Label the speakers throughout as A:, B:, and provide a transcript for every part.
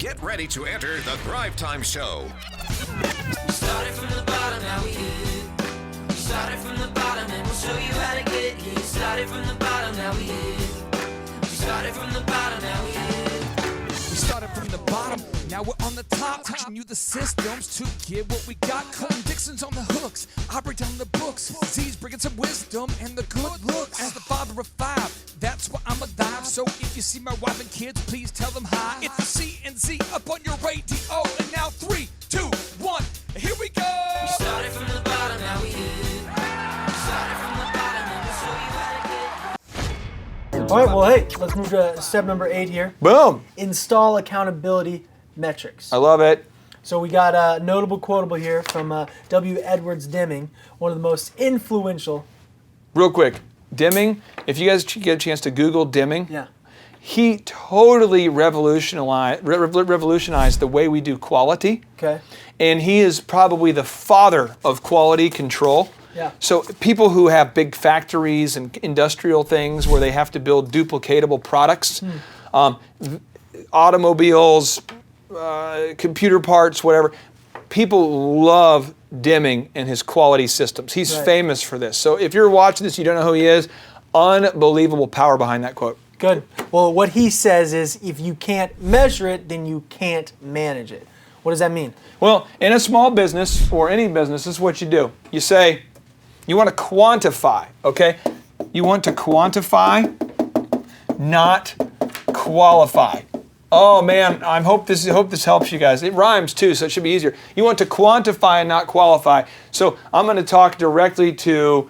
A: Get ready to enter the Thrivetime Show.
B: We started from the bottom, now we here. We started from the bottom and we'll show you how to get here. Started from the bottom, now we here. We started from the bottom, now we here.
C: We started from the bottom, now we're on the top. Teaching you the systems to get what we got. Colton Dixon's on the hooks, I break down the books. Z's bringing some wisdom and the good looks. As the father of five, that's why I'm alive. So if you see my wife and kids, please tell them hi. It's the C&Z up on your radio. And now 3, 2, 1, here we go.
B: We started from the bottom, now we here. We started from the bottom and we'll show you how to get.
D: All right, well, hey, let's move to step number 8 here.
E: Boom.
D: Install accountability metrics.
E: I love it.
D: So we got a notable quotable here from W. Edwards Deming, one of the most influential.
E: Real quick, Deming, if you guys get a chance to Google Deming,
D: Yeah.
E: he totally revolutionized the way we do quality.
D: Okay.
E: And he is probably the father of quality control.
D: Yeah.
E: So people who have big factories and industrial things where they have to build duplicatable products, automobiles, computer parts, whatever, people love Deming and his quality systems. He's famous for this. So if you're watching this, you don't know who he is, unbelievable power behind that quote.
D: Good. Well, what he says is if you can't measure it, then you can't manage it. What does that mean?
E: Well, in a small business or any business, this is what you do. You say, you want to quantify, okay? You want to quantify, not qualify. Oh man, I hope this helps you guys. It rhymes too, so it should be easier. You want to quantify and not qualify. So I'm going to talk directly to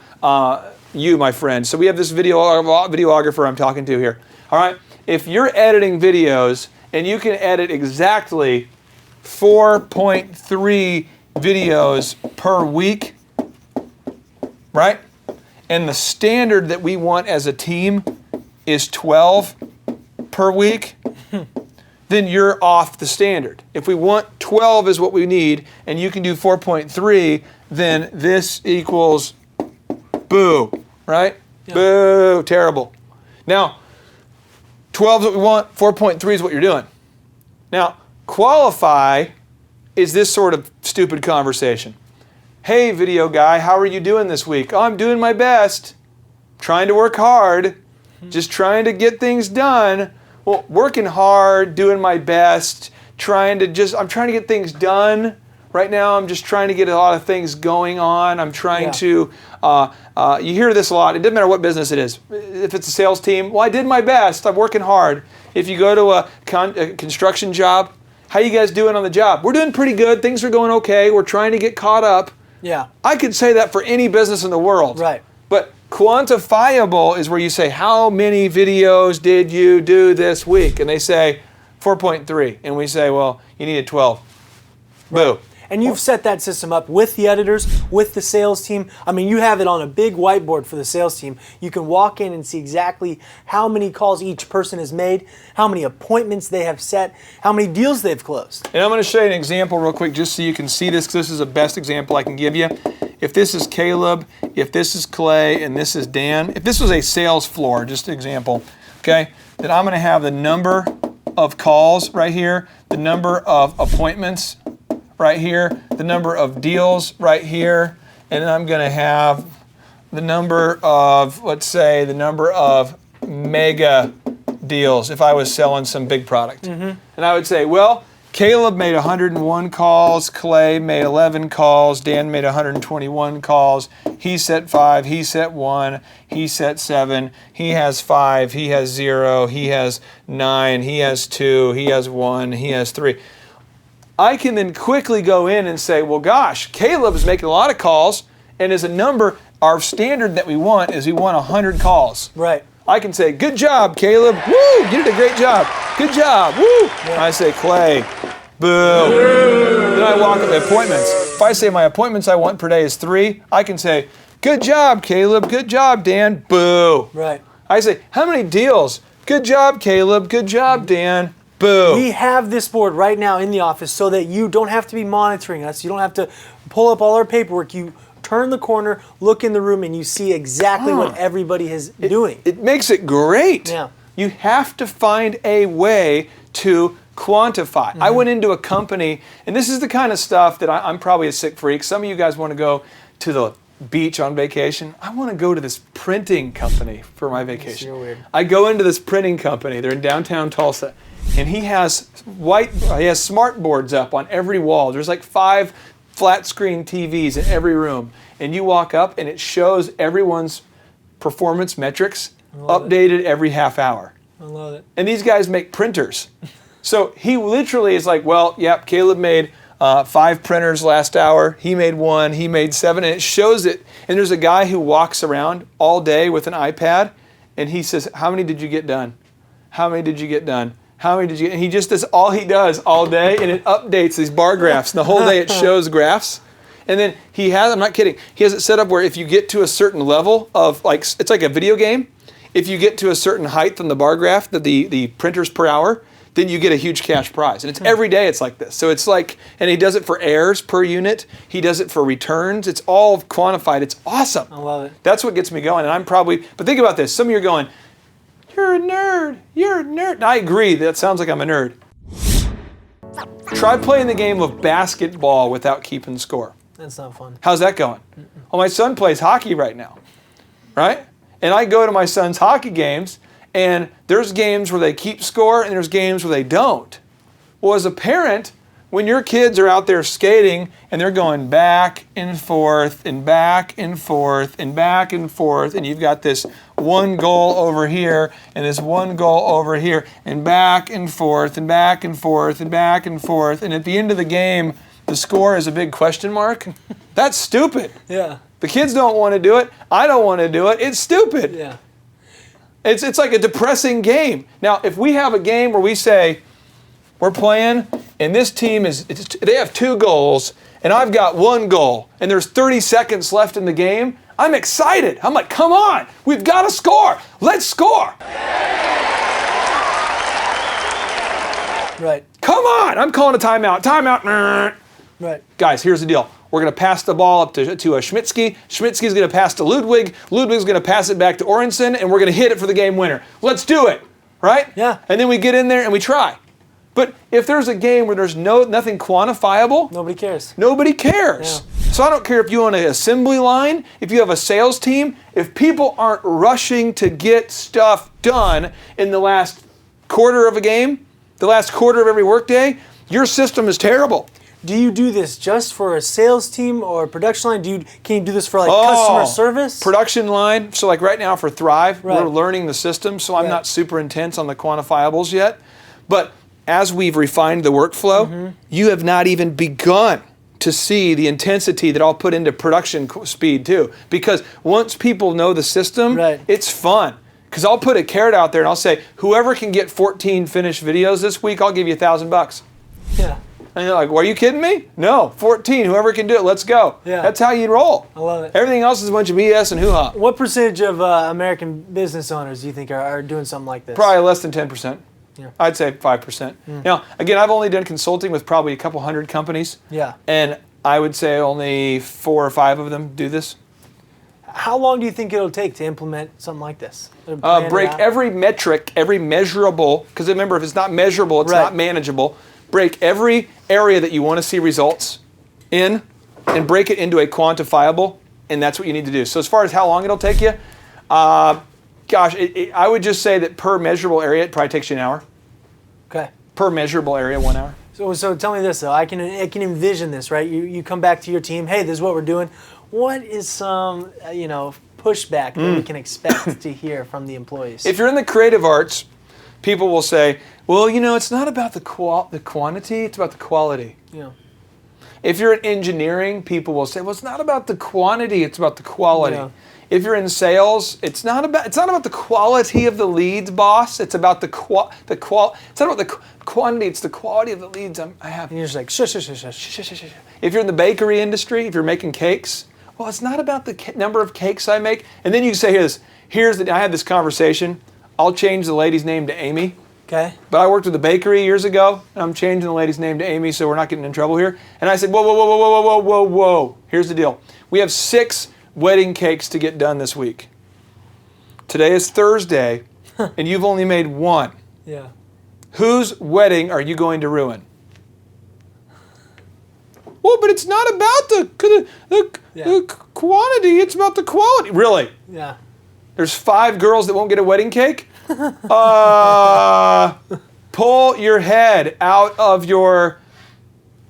E: you, my friend. So we have this videographer I'm talking to here. All right, if you're editing videos and you can edit exactly 4.3 videos per week, right? And the standard that we want as a team is 12 per week, then you're off the standard. If we want 12 is what we need, and you can do 4.3, then this equals boo, right? Yeah. Boo, terrible. Now, 12 is what we want, 4.3 is what you're doing. Now, qualify is this sort of stupid conversation. Hey, video guy, how are you doing this week? Oh, I'm doing my best. Trying to work hard. Just trying to get things done. Well, working hard, doing my best, I'm trying to get things done. Right now, I'm just trying to get a lot of things going on. I'm trying to, you hear this a lot. It doesn't matter what business it is. If it's a sales team, well, I did my best. I'm working hard. If you go to a construction job, how you guys doing on the job? We're doing pretty good. Things are going okay. We're trying to get caught up.
D: Yeah.
E: I could say that for any business in the world.
D: Right.
E: But quantifiable is where you say, how many videos did you do this week? And they say 4.3. And we say, well, you needed 12. Boo.
D: And you've set that system up with the editors, with the sales team. I mean, you have it on a big whiteboard for the sales team. You can walk in and see exactly how many calls each person has made, how many appointments they have set, how many deals they've closed.
E: And I'm going to show you an example real quick just so you can see this, because this is the best example I can give you. If this is Caleb, if this is Clay, and this is Dan, if this was a sales floor, just an example, okay, then I'm going to have the number of calls right here, the number of appointments right here, the number of deals right here, and then I'm going to have the number of, let's say, the number of mega deals if I was selling some big product. And I would say, well, Caleb made 101 calls, Clay made 11 calls, Dan made 121 calls, he set 5, he set 1, he set 7, he has 5, he has 0, he has 9, he has 2, he has 1, he has 3. I can then quickly go in and say, well, gosh, Caleb is making a lot of calls, and as a number, our standard that we want is we want 100 calls.
D: Right.
E: I can say, good job, Caleb. Woo, you did a great job. Good job. Woo. Yeah. I say, Clay, boo. Then I walk up to appointments. If I say my appointments I want per day is 3, I can say, good job, Caleb. Good job, Dan. Boo.
D: Right.
E: I say, how many deals? Good job, Caleb. Good job, Dan. Boo.
D: We have this board right now in the office so that you don't have to be monitoring us. You don't have to pull up all our paperwork. You turn the corner, look in the room, and you see exactly what everybody is doing.
E: It makes it great.
D: Yeah.
E: You have to find a way to Quantify. I went into a company, and this is the kind of stuff that I'm probably a sick freak. Some of you guys want to go to the beach on vacation. I want to go to this printing company for my vacation.
D: You're weird.
E: I go into this printing company. They're in downtown Tulsa, and he has smart boards up on every wall. There's like 5 flat screen TVs in every room, and you walk up, and it shows everyone's performance metrics updated every half hour.
D: I love it.
E: And these guys make printers. So he literally is like, well, yep, Caleb made 5 printers last hour. He made 1. He made 7. And it shows it. And there's a guy who walks around all day with an iPad. And he says, how many did you get done? How many did you get done? How many did you get? And he just does all he does all day. And it updates these bar graphs. And the whole day it shows graphs. And then he has, I'm not kidding, he has it set up where if you get to a certain level of, like, it's like a video game. If you get to a certain height on the bar graph, the printers per hour, then you get a huge cash prize. And it's every day it's like this. So it's like, and he does it for errors per unit. He does it for returns. It's all quantified. It's awesome.
D: I love it.
E: That's what gets me going. And I'm probably, but think about this. Some of you are going, you're a nerd. You're a nerd. And I agree. That sounds like I'm a nerd. Try playing the game of basketball without keeping score.
D: That's not fun.
E: How's that going? Well, my son plays hockey right now, right? And I go to my son's hockey games, and there's games where they keep score and there's games where they don't. Well, as a parent, when your kids are out there skating and they're going back and forth and back and forth and back and forth, and you've got this 1 goal over here and this 1 goal over here and back and forth and back and forth and back and forth, and at the end of the game, the score is a big question mark, that's stupid.
D: Yeah.
E: The kids don't want to do it. I don't want to do it. It's stupid.
D: Yeah.
E: It's like a depressing game. Now, if we have a game where we say, we're playing, and this team they have 2 goals, and I've got 1 goal, and there's 30 seconds left in the game, I'm excited. I'm like, come on, we've got to score. Let's score.
D: Right.
E: Come on, I'm calling a timeout. Timeout.
D: Right.
E: Guys, here's the deal. We're going to pass the ball up to Schmitzky. Schmitzky's going to pass to Ludwig. Ludwig's going to pass it back to Orenson, and we're going to hit it for the game winner. Let's do it, right?
D: Yeah.
E: And then we get in there and we try. But if there's a game where there's nothing quantifiable,
D: Nobody cares.
E: nobody cares.
D: Yeah.
E: So I don't care if you own an assembly line, if you have a sales team, if people aren't rushing to get stuff done in the last quarter of a game, the last quarter of every workday, your system is terrible.
D: Do you do this just for a sales team or a production line? Can you do this for like customer service?
E: Production line. So like right now for Thrive,
D: Right.
E: we're learning the system, so I'm
D: Right.
E: not super intense on the quantifiables yet. But as we've refined the workflow, you have not even begun to see the intensity that I'll put into production speed too. Because once people know the system,
D: Right.
E: it's fun. Because I'll put a carrot out there and I'll say, whoever can get 14 finished videos this week, I'll give you $1,000.
D: Yeah.
E: And you're like, well, are you kidding me? No, 14, whoever can do it, let's go.
D: Yeah.
E: That's how you roll.
D: I love it.
E: Everything else is a bunch of BS and hoo-ha.
D: What percentage of American business owners do you think are doing something like this?
E: Probably less than 10%.
D: Yeah.
E: I'd say 5%. Now, again, I've only done consulting with probably a couple hundred companies.
D: Yeah.
E: And I would say only 4 or 5 of them do this.
D: How long do you think it'll take to implement something like this? Plan it
E: Break
D: out?
E: every metric, every measurable, because remember, if it's not measurable, it's
D: Right.
E: not manageable. Break every area that you want to see results in and break it into a quantifiable, and that's what you need to do. So as far as how long it'll take you, I would just say that per measurable area, it probably takes you an hour.
D: Okay.
E: Per measurable area, 1 hour.
D: So tell me this though. I can envision this, right? You come back to your team. Hey, this is what we're doing. What is some pushback that we can expect to hear from the employees?
E: If you're in the creative arts, people will say, well, it's not about the quantity, it's about the quality.
D: Yeah.
E: If you're in engineering, people will say, well, it's not about the quantity, it's about the quality.
D: Yeah.
E: If you're in sales, it's not about the quality of the leads, boss. It's about it's not about the quantity, it's the quality of the leads I have.
D: And you're just like, shush.
E: If you're in the bakery industry, if you're making cakes, well, it's not about the number of cakes I make. And then you say I had this conversation. I'll change the lady's name to Amy.
D: Okay.
E: But I worked with a bakery years ago, and I'm changing the lady's name to Amy, so we're not getting in trouble here. And I said, whoa. Here's the deal. We have 6 wedding cakes to get done this week. Today is Thursday, and you've only made 1.
D: Yeah.
E: Whose wedding are you going to ruin? Well, but it's not about the quantity, it's about the quality. Really?
D: Yeah.
E: There's 5 girls that won't get a wedding cake? Pull your head out of your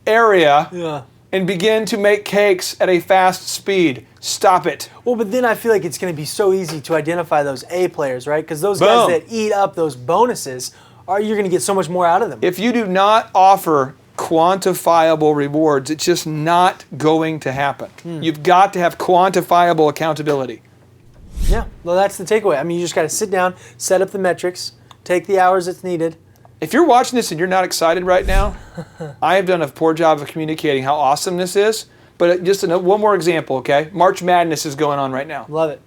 E: area and begin to make cakes at a fast speed. Stop it.
D: Well, but then I feel like it's going to be so easy to identify those A players, right? Because those
E: Boom.
D: guys that eat up those bonuses, you're going to get so much more out of them.
E: If you do not offer quantifiable rewards, it's just not going to happen. You've got to have quantifiable accountability.
D: Yeah, well, that's the takeaway. I mean, you just got to sit down, set up the metrics, take the hours that's needed.
E: If you're watching this and you're not excited right now, I have done a poor job of communicating how awesome this is. But just one more example, okay? March Madness is going on right now.
D: Love it.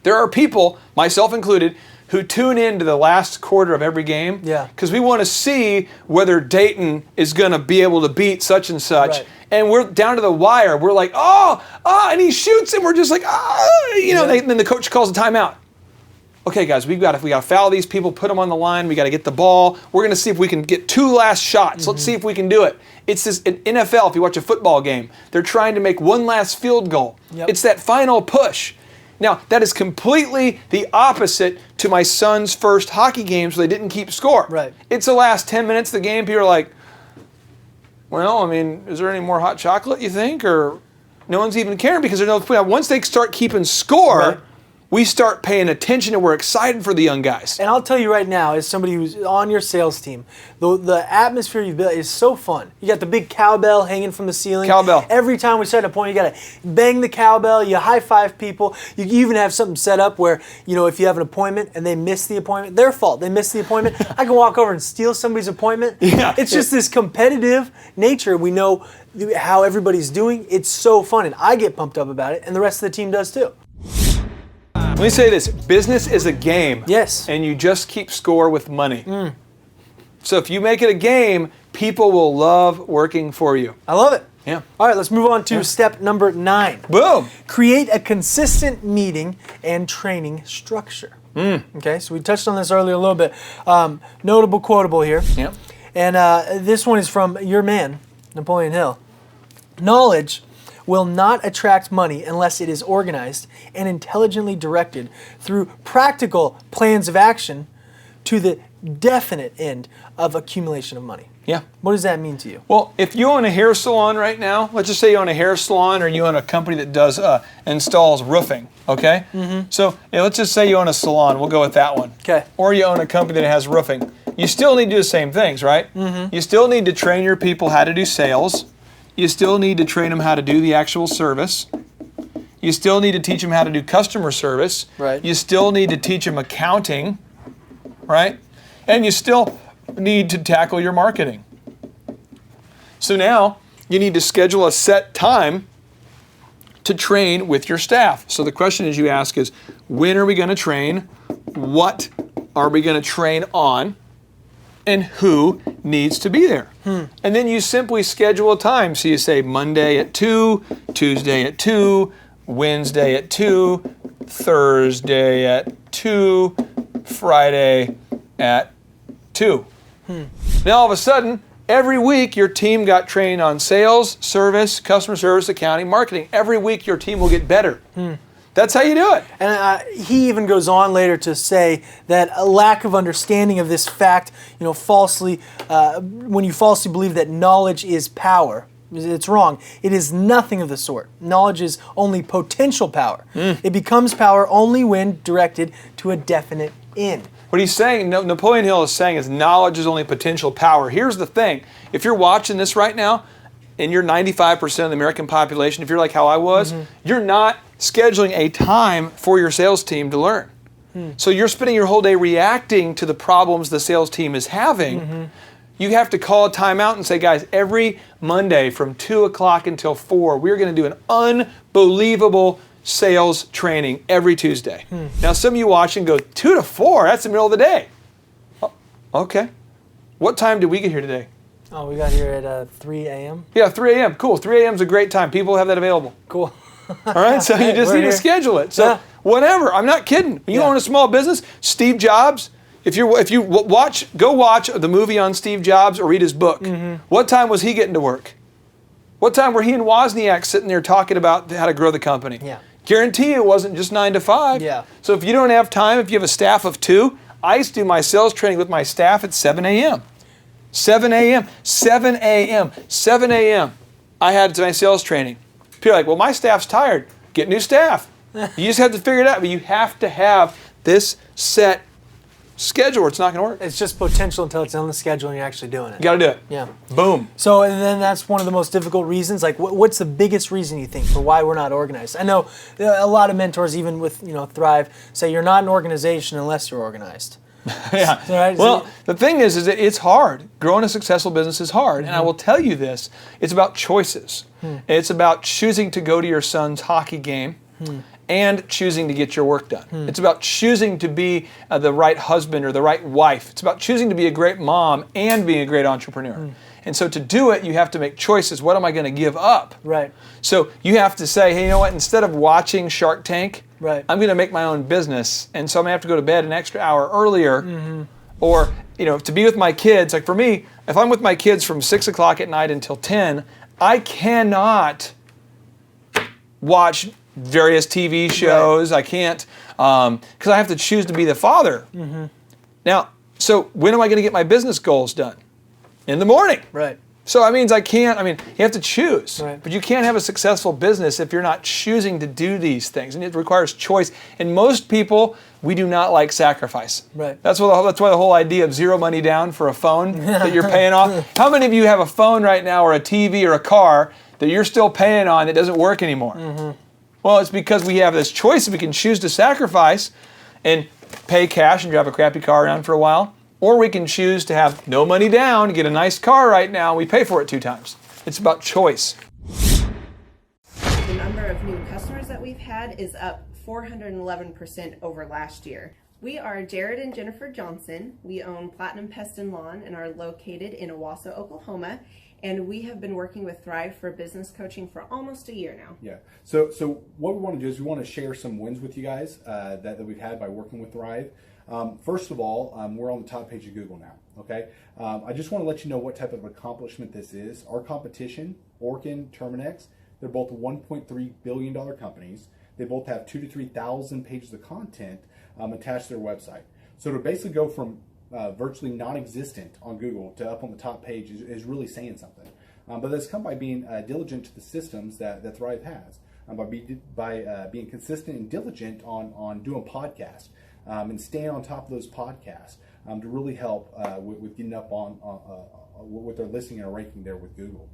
E: There are people, myself included, who tune in to the last quarter of every game because we want to see whether Dayton is going to be able to beat such and such.
D: Right.
E: And we're down to the wire. We're like, and he shoots, and we're just like, then the coach calls a timeout. Okay, guys, we got to foul these people, put them on the line. We got to get the ball. We're going to see if we can get 2 last shots. Let's see if we can do it. It's this in NFL. If you watch a football game, they're trying to make one last field goal.
D: Yep.
E: It's that final push. Now, that is completely the opposite to my son's first hockey games where they didn't keep score.
D: Right.
E: It's the last 10 minutes of the game. People are like, well, I mean, is there any more hot chocolate, you think? Or no one's even caring because there's no point. Once they start keeping score, we start paying attention and we're excited for the young guys.
D: And I'll tell you right now, as somebody who's on your sales team, the atmosphere you've built is so fun. You got the big cowbell hanging from the ceiling.
E: Cowbell.
D: Every time we set a point, you got to bang the cowbell, you high-five people. You even have something set up where, if you have an appointment and they miss the appointment, their fault, they missed the appointment, I can walk over and steal somebody's appointment.
E: Yeah.
D: It's just this competitive nature. We know how everybody's doing. It's so fun, and I get pumped up about it, and the rest of the team does too.
E: Let me say this, business is a game.
D: Yes.
E: And you just keep score with money. So if you make it a game, people will love working for you.
D: I love it.
E: Yeah.
D: All right, let's move on to step number 9.
E: Boom.
D: Create a consistent meeting and training structure. Okay, so we touched on this earlier a little bit. Notable quotable here.
E: Yep.
D: And this one is from your man, Napoleon Hill. Knowledge will not attract money unless it is organized and intelligently directed through practical plans of action to the definite end of accumulation of money.
E: Yeah.
D: What does that mean to you?
E: Well, if you own a hair salon right now, let's just say you own a hair salon or you own a company that does installs roofing, okay? So let's just say you own a salon. We'll go with that one.
D: Okay.
E: Or you own a company that has roofing. You still need to do the same things, right? You still need to train your people how to do sales. You still need to train them how to do the actual service. You still need to teach them how to do customer service.
D: Right.
E: You still need to teach them accounting, right? And you still need to tackle your marketing. So now you need to schedule a set time to train with your staff. So the question is you ask is, when are we going to train? What are we going to train on? And who needs to be there. And then you simply schedule a time. So you say Monday at 2, Tuesday at 2, Wednesday at 2, Thursday at 2, Friday at 2. Now all of a sudden, every week your team got trained on sales, service, customer service, accounting, marketing. Every week your team will get better. That's how you do it.
D: And he even goes on later to say that a lack of understanding of this fact, when you falsely believe that knowledge is power, it's wrong. It is nothing of the sort. Knowledge is only potential power. It becomes power only when directed to a definite end.
E: What he's saying, Napoleon Hill is saying, is knowledge is only potential power. Here's the thing. If you're watching this right now, and you're 95% of the American population, if you're like how I was, you're not scheduling a time for your sales team to learn. So you're spending your whole day reacting to the problems the sales team is having. You have to call a timeout and say, guys, every Monday from 2 o'clock until 4, we're going to do an unbelievable sales training every Tuesday. Now some of you watching go, 2 to 4, that's the middle of the day. Oh, okay. What time did we get here today?
D: Oh, we got here at 3 a.m.?
E: Yeah, 3 a.m. Cool. 3 a.m. is a great time. People have that available.
D: Cool.
E: All right, so you just need to schedule it. So whatever. I'm not kidding. When you own a small business, Steve Jobs, If you go watch the movie on Steve Jobs or read his book. What time was he getting to work? What time were he and Wozniak sitting there talking about how to grow the company?
D: Yeah.
E: Guarantee it wasn't just 9 to 5.
D: Yeah.
E: So if you don't have time, if you have a staff of 2, I used to do my sales training with my staff at 7 a.m. 7 a.m. 7 a.m. 7 a.m. I had my sales training. People are like, well, my staff's tired. Get new staff. You just have to figure it out. But you have to have this set schedule or it's not going to work.
D: It's just potential until it's on the schedule and you're actually doing it.
E: You got to do it.
D: Yeah.
E: Boom.
D: So, and then that's one of the most difficult reasons. Like, what's the biggest reason you think for why we're not organized? I know a lot of mentors, even with Thrive, say you're not an organization unless you're organized.
E: Yeah.
D: Right?
E: Well, the thing is that it's hard. Growing a successful business is hard. And I will tell you this, it's about choices. It's about choosing to go to your son's hockey game and choosing to get your work done. It's about choosing to be the right husband or the right wife. It's about choosing to be a great mom and being a great entrepreneur. And so to do it, you have to make choices. What am I going to give up?
D: Right.
E: So you have to say, hey, you know what? Instead of watching Shark Tank,
D: right,
E: I'm going to make my own business. And so I'm going to have to go to bed an extra hour earlier. Or, to be with my kids. Like for me, if I'm with my kids from 6 o'clock at night until 10, I cannot watch various TV shows. Right. I can't, because I have to choose to be the father. Now, so when am I going to get my business goals done? In the morning.
D: Right.
E: So that means you have to choose.
D: Right.
E: But you can't have a successful business if you're not choosing to do these things. And it requires choice. And most people, we do not like sacrifice.
D: Right.
E: That's why the whole idea of zero money down for a phone that you're paying off. How many of you have a phone right now or a TV or a car that you're still paying on that doesn't work anymore? Well, it's because we have this choice. We can choose to sacrifice and pay cash and drive a crappy car around for a while. Or we can choose to have no money down, get a nice car right now, and we pay for it 2 times. It's about choice.
F: The number of new customers that we've had is up 411% over last year. We are Jared and Jennifer Johnson. We own Platinum Pest and Lawn and are located in Owasso, Oklahoma. And we have been working with Thrive for business coaching for almost a year now.
G: Yeah. So what we want to do is we want to share some wins with you guys that we've had by working with Thrive. First of all, we're on the top page of Google now, okay? I just want to let you know what type of accomplishment this is. Our competition, Orkin, Terminex, they're both $1.3 billion companies. They both have 2,000 to 3,000 pages of content attached to their website. So to basically go from virtually non-existent on Google to up on the top page is really saying something. But that's come by being diligent to the systems that Thrive has, by being consistent and diligent on doing podcasts. And staying on top of those podcasts to really help with getting up on with their listing and our ranking there with Google.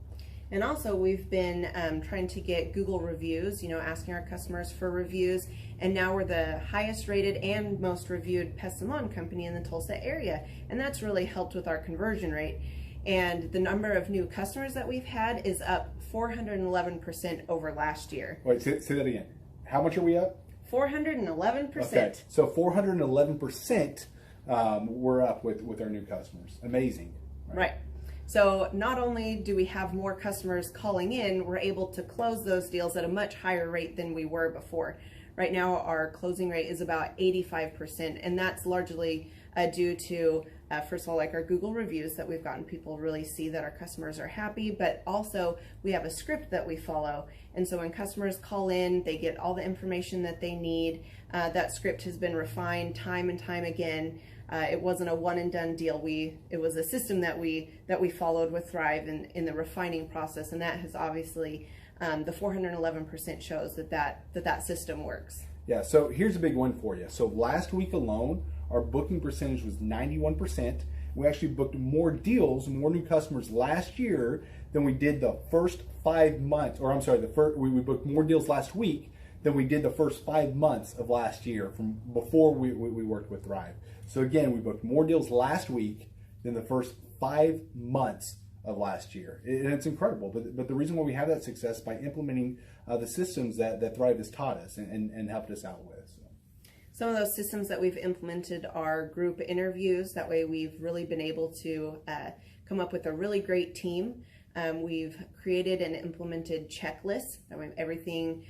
F: And also we've been trying to get Google reviews, asking our customers for reviews. And now we're the highest rated and most reviewed pest and lawn company in the Tulsa area. And that's really helped with our conversion rate. And the number of new customers that we've had is up 411% over last year.
G: Wait, say that again. How much are we up?
F: 411%.
G: Okay, so 411% we're up with our new customers. Amazing.
F: Right. So not only do we have more customers calling in, we're able to close those deals at a much higher rate than we were before. Right now, our closing rate is about 85%, and that's largely due to, first of all, like our Google reviews that we've gotten people really see that our customers are happy, but also we have a script that we follow. And so when customers call in, they get all the information that they need. That script has been refined time and time again. It wasn't a one and done deal. It was a system that we followed with Thrive in the refining process, and that has obviously the 411% shows that system works.
G: Yeah, so here's a big one for you. So last week alone, our booking percentage was 91%. We actually booked more deals, more new customers last year than we did the first 5 months, or I'm sorry, we booked more deals last week than we did the first 5 months of last year from before we worked with Thrive. So again, we booked more deals last week than the first 5 months of last year. And it's incredible. But the reason why we have that success is by implementing the systems that Thrive has taught us and helped us out with. So.
F: Some of those systems that we've implemented are group interviews. That way we've really been able to come up with a really great team. We've created and implemented checklists. That way everything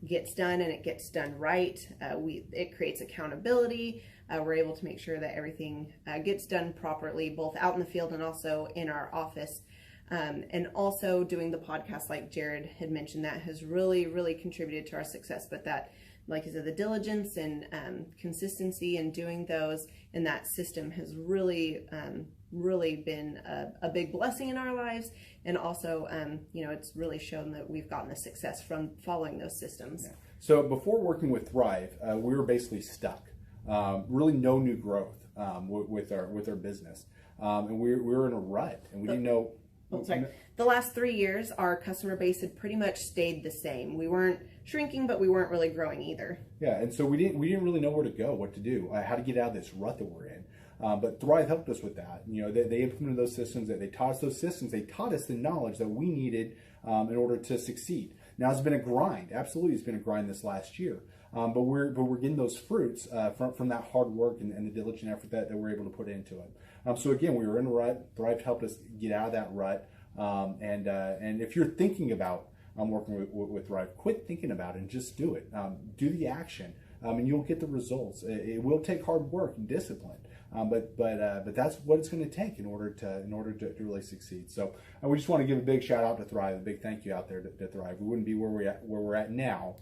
F: gets done and it gets done right. It creates accountability. we're able to make sure that everything gets done properly, both out in the field and also in our office. And also doing the podcast, like Jared had mentioned, that has really contributed to our success. But that, like I said, the diligence and consistency in doing those and that system has really been a big blessing in our lives. And also, it's really shown that we've gotten the success from following those systems.
G: Yeah. So before working with Thrive, we were basically stuck. Really no new growth with our business. And we were in a rut, and we didn't know.
F: Oh, sorry. The last 3 years, our customer base had pretty much stayed the same. We weren't shrinking, but we weren't really growing either.
G: Yeah, and so we didn't really know where to go, what to do, how to get out of this rut that we're in. But Thrive helped us with that. They implemented those systems. They taught us those systems. They taught us the knowledge that we needed in order to succeed. Now it's been a grind. Absolutely, it's been a grind this last year. But we're getting those fruits from that hard work and the diligent effort that we're able to put into it. So again, we were in a rut. Thrive helped us get out of that rut. And if you're thinking about working with Thrive, quit thinking about it and just do it. Do the action, and you'll get the results. It will take hard work and discipline, but that's what it's going to take in order to really succeed. So we just want to give a big shout out to Thrive, a big thank you out there to Thrive. We wouldn't be where we're at now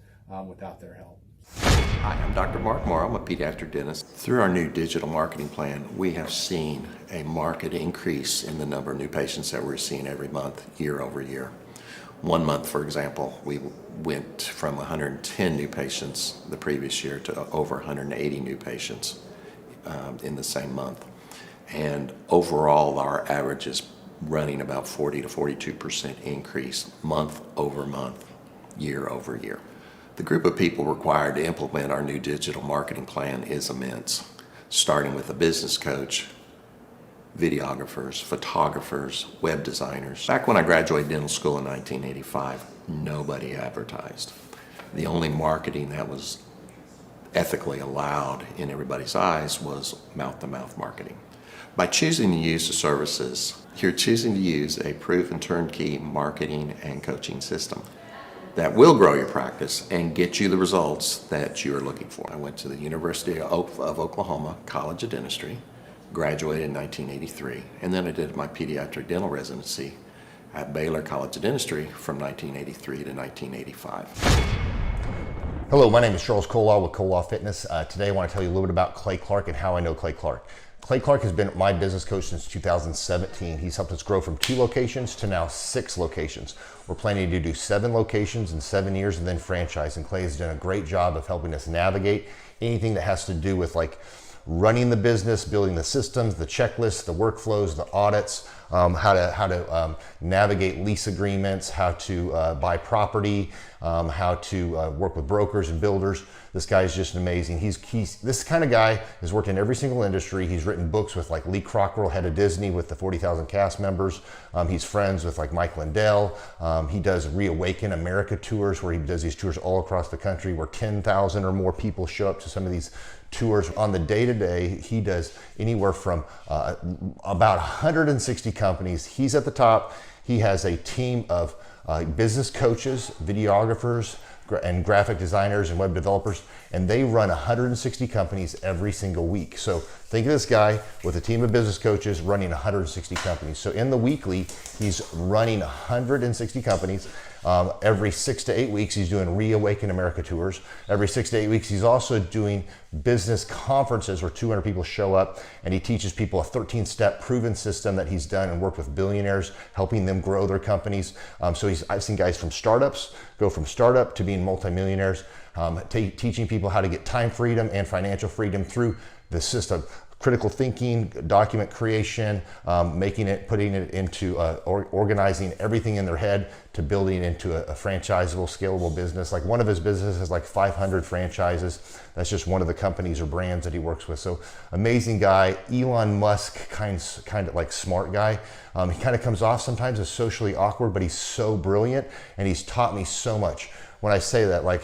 G: without their help.
H: Hi, I'm Dr. Mark Moore. I'm a pediatric dentist. Through our new digital marketing plan, we have seen a marked increase in the number of new patients that we're seeing every month, year over year. 1 month, for example, we went from 110 new patients the previous year to over 180 new patients in the same month. And overall, our average is running about 40 to 42% increase month over month, year over year. The group of people required to implement our new digital marketing plan is immense, starting with a business coach, videographers, photographers, web designers. Back when I graduated dental school in 1985, nobody advertised. The only marketing that was ethically allowed in everybody's eyes was mouth-to-mouth marketing. By choosing to use the services, you're choosing to use a proven turnkey marketing and coaching system that will grow your practice and get you the results that you are looking for. I went to the University of Oklahoma College of Dentistry, graduated in 1983, and then I did my pediatric dental residency at Baylor College of Dentistry from 1983 to 1985.
I: Hello, my name is Charles Kolaw with Kolaw Fitness. Today I want to tell you a little bit about Clay Clark and how I know Clay Clark. Clay Clark has been my business coach since 2017. He's helped us grow from 2 locations to now 6 locations. We're planning to do 7 locations in 7 years and then franchise. And Clay has done a great job of helping us navigate anything that has to do with like running the business, building the systems, the checklists, the workflows, the audits, how to navigate lease agreements, how to buy property, how to work with brokers and builders. This guy is just amazing. He's this kind of guy has worked in every single industry. He's written books with like Lee Cockrell, head of Disney, with the 40,000 cast members. He's friends with like Mike Lindell. He does Reawaken America tours, where he does these tours all across the country, where 10,000 or more people show up to some of these tours. On the day-to-day, he does anywhere from about 160 companies. He's at the top. He has a team of business coaches, videographers, and graphic designers and web developers, and they run 160 companies every single week. So think of this guy with a team of business coaches running 160 companies. So in the weekly, he's running 160 companies. Every 6 to 8 weeks, he's doing Reawaken America tours. Every 6 to 8 weeks, he's also doing business conferences where 200 people show up, and he teaches people a 13-step proven system that he's done and worked with billionaires, helping them grow their companies. I've seen guys from startups go from startup to being multimillionaires, teaching people how to get time freedom and financial freedom through the system. Critical thinking, document creation, putting it into organizing everything in their head to building into a franchisable, scalable business. Like one of his businesses has like 500 franchises. That's just one of the companies or brands that he works with. So amazing guy, Elon Musk kind of like smart guy. He kind of comes off sometimes as socially awkward, but he's so brilliant, and he's taught me so much. When I say that, like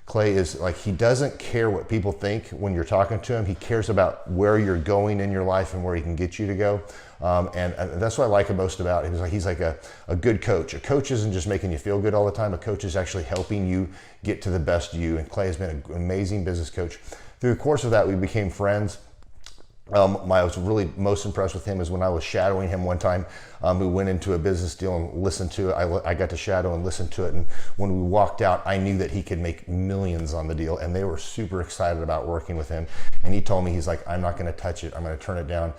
I: Clay is like, he doesn't care what people think when you're talking to him. He cares about where you're going in your life and where he can get you to go. And that's what I like most about him. He's like a good coach. A coach isn't just making you feel good all the time. A coach is actually helping you get to the best you. And Clay has been an amazing business coach. through the course of that, we became friends. I was really most impressed with him is when I was shadowing him one time. We went into a business deal and listened to it. I got to shadow and listen to it. And when we walked out, I knew that he could make millions on the deal. And they were super excited about working with him. And he told me, he's like, I'm not going to touch it. I'm going to turn it down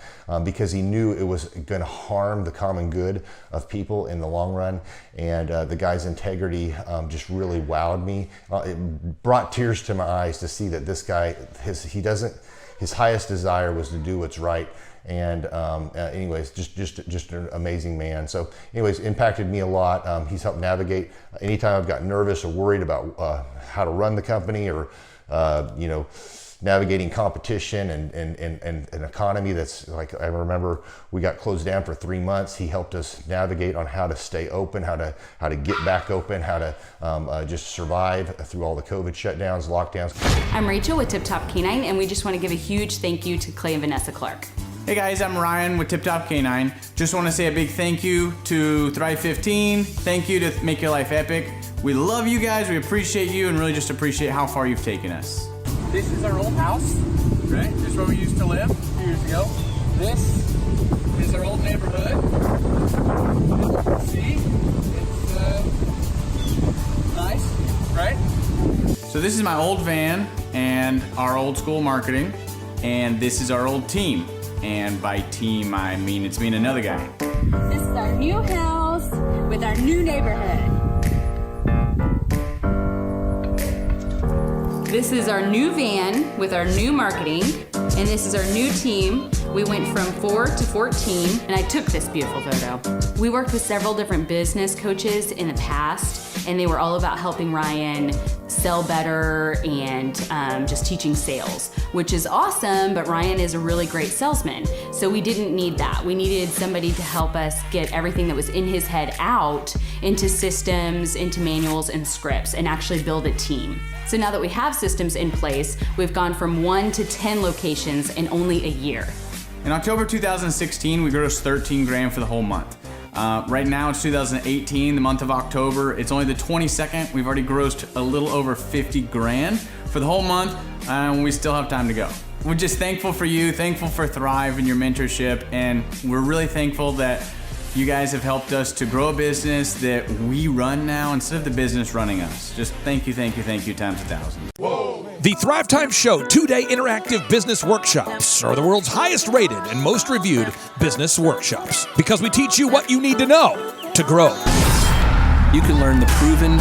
I: because he knew it was going to harm the common good of people in the long run. And the guy's integrity just really wowed me. It brought tears to my eyes to see that this guy, his highest desire was to do what's right. And anyways, just an amazing man. So anyways, impacted me a lot. He's helped navigate anytime I've got nervous or worried about how to run the company or, navigating competition and an economy that's like, I remember we got closed down for 3 months. He helped us navigate on how to stay open, how to get back open, how to just survive through all the COVID shutdowns, lockdowns.
J: I'm Rachel with Tip Top Canine, and we just want to give a huge thank you to Clay and Vanessa Clark.
K: Hey guys, I'm Ryan with Tip Top Canine. Just want to say a big thank you to Thrive 15. Thank you to Make Your Life Epic. We love you guys, we appreciate you, and really just appreciate how far you've taken us. This is our old house, right? This is where we used to live a few years ago. This is our old neighborhood. See? It's nice, right? So this is my old van and our old school marketing, and this is our old team. And by team, I mean it's me and another guy.
L: This is our new house with our new neighborhood.
J: This is our new van with our new marketing, and this is our new team. We went from 4 to 14, and I took this beautiful photo. We worked with several different business coaches in the past, and they were all about helping Ryan sell better and just teaching sales, which is awesome, but Ryan is a really great salesman. So we didn't need that. We needed somebody to help us get everything that was in his head out into systems, into manuals and scripts, and actually build a team. So now that we have systems in place, we've gone from 1 to 10 locations in only a year.
K: In October 2016, we grossed 13 grand for the whole month. Right now it's 2018, the month of October. It's only the 22nd. We've already grossed a little over 50 grand for the whole month, and we still have time to go. We're just thankful for you, thankful for Thrive and your mentorship, and we're really thankful that you guys have helped us to grow a business that we run now instead of the business running us. Just thank you times 1,000.
C: The Thrivetime Show 2-day interactive business workshops are the world's highest rated and most reviewed business workshops because we teach you what you need to know to grow.
M: You can learn the proven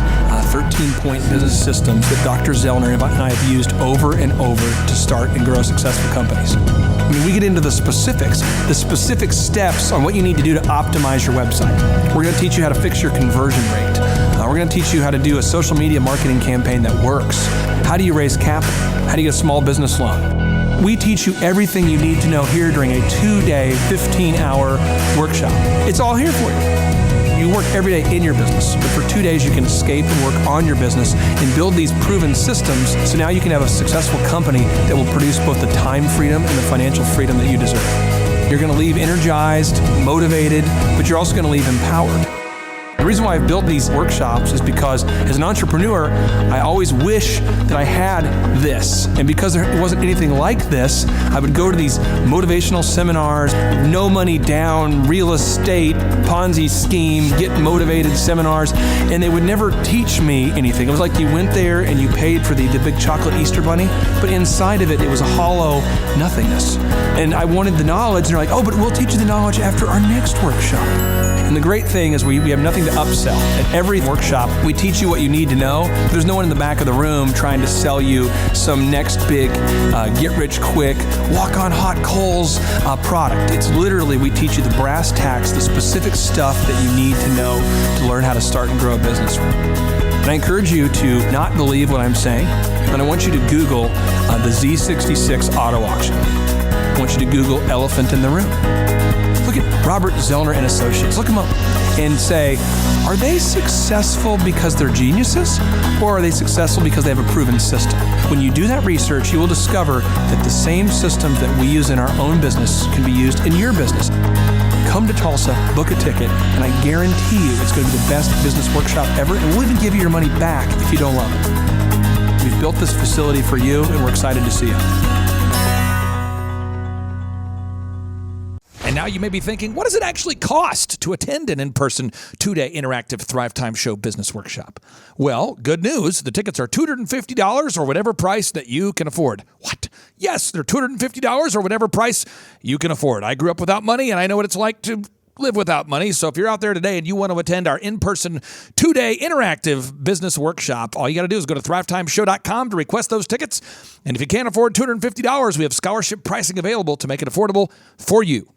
M: 13-point business systems that Dr. Zellner and I have used over and over to start and grow successful companies. I mean, we get into the specific steps on what you need to do to optimize your website. We're going to teach you how to fix your conversion rate. We're going to teach you how to do a social media marketing campaign that works. How do you raise capital? How do you get a small business loan? We teach you everything you need to know here during a 2-day, 15-hour workshop. It's all here for you. You work every day in your business, but for 2 days you can escape and work on your business and build these proven systems so now you can have a successful company that will produce both the time freedom and the financial freedom that you deserve. You're going to leave energized, motivated, but you're also going to leave empowered. The reason why I've built these workshops is because as an entrepreneur, I always wish that I had this. And because there wasn't anything like this, I would go to these motivational seminars, no money down, real estate, Ponzi scheme, get motivated seminars, and they would never teach me anything. It was like you went there and you paid for the big chocolate Easter bunny, but inside of it, it was a hollow nothingness. And I wanted the knowledge, and they're like, oh, but we'll teach you the knowledge after our next workshop. And the great thing is we have nothing to upsell. At every workshop, we teach you what you need to know. There's no one in the back of the room trying to sell you some next big get-rich-quick, walk-on-hot coals product. It's literally, we teach you the brass tacks, the specific stuff that you need to know to learn how to start and grow a business. And I encourage you to not believe what I'm saying, and I want you to Google the Z66 auto auction. I want you to Google elephant in the room. Look at Robert Zellner and Associates. Look them up and say, are they successful because they're geniuses, or are they successful because they have a proven system? When you do that research, you will discover that the same systems that we use in our own business can be used in your business. Come to Tulsa, book a ticket, and I guarantee you it's going to be the best business workshop ever, and we'll even give you your money back if you don't love it. We've built this facility for you, and we're excited to see you.
C: And now you may be thinking, what does it actually cost to attend an in-person 2-day interactive Thrivetime Show business workshop? Well, good news. The tickets are $250 or whatever price that you can afford. What? Yes, they're $250 or whatever price you can afford. I grew up without money, and I know what it's like to live without money. So if you're out there today and you want to attend our in-person 2-day interactive business workshop, all you got to do is go to thrivetimeshow.com to request those tickets. And if you can't afford $250, we have scholarship pricing available to make it affordable for you.